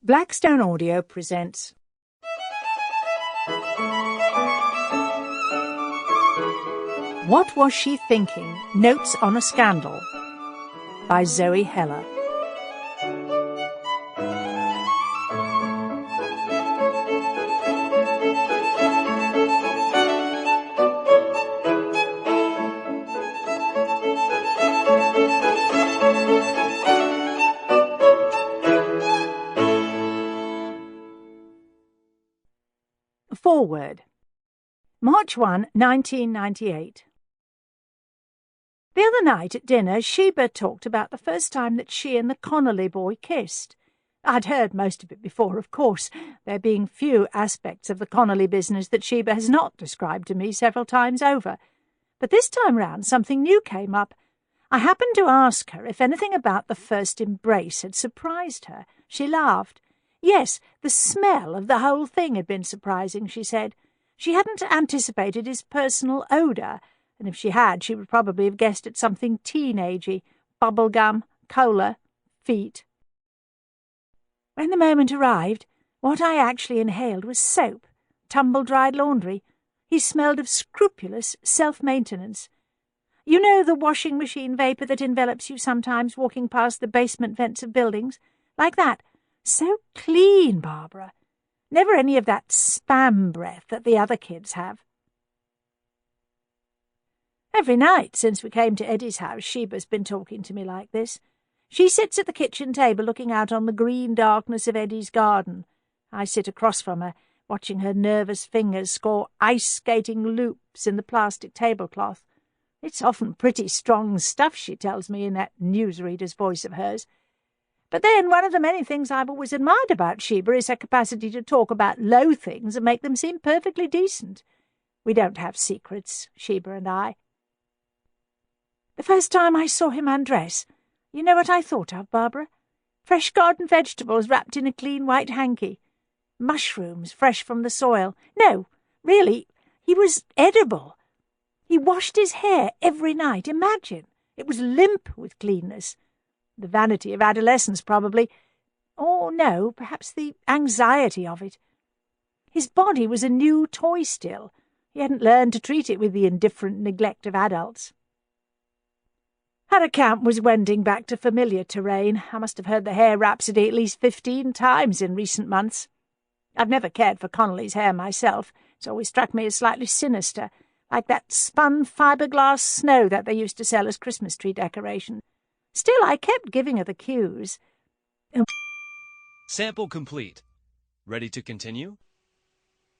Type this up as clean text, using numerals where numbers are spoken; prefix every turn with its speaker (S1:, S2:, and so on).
S1: Blackstone Audio presents What Was She Thinking? Notes on a Scandal by Zoë Heller. Forward. March 1, 1998. The other night at dinner, Sheba talked about the first time that she and the Connolly boy kissed. I'd heard most of it before, of course, there being few aspects of the Connolly business that Sheba has not described to me several times over. But this time round something new came up. I happened to ask her if anything about the first embrace had surprised her. She laughed. Yes, the smell of the whole thing had been surprising, she said. She hadn't anticipated his personal odour, and if she had, she would probably have guessed at something teenagey, bubblegum, cola, feet. When the moment arrived, what I actually inhaled was soap, tumble-dried laundry. He smelled of scrupulous self-maintenance. You know the washing machine vapour that envelops you sometimes walking past the basement vents of buildings? Like that. So clean, Barbara. Never any of that spam breath that the other kids have. Every night since we came to Eddie's house, Sheba's been talking to me like this. She sits at the kitchen table looking out on the green darkness of Eddie's garden. I sit across from her, watching her nervous fingers score ice-skating loops in the plastic tablecloth. It's often pretty strong stuff, she tells me in that newsreader's voice of hers. But then one of the many things I've always admired about Sheba is her capacity to talk about low things and make them seem perfectly decent. We don't have secrets, Sheba and I. The first time I saw him undress, you know what I thought of, Barbara? Fresh garden vegetables wrapped in a clean white hanky. Mushrooms fresh from the soil. No, really, he was edible. He washed his hair every night, imagine. It was limp with cleanness. The vanity of adolescence, probably. Or no, perhaps the anxiety of it. His body was a new toy still. He hadn't learned to treat it with the indifferent neglect of adults. Her account was wending back to familiar terrain. I must have heard the hair rhapsody at least 15 times in recent months. I've never cared for Connolly's hair myself. It's always struck me as slightly sinister, like that spun fiberglass snow that they used to sell as Christmas tree decoration. Still, I kept giving her the cues.
S2: Sample complete. Ready to continue?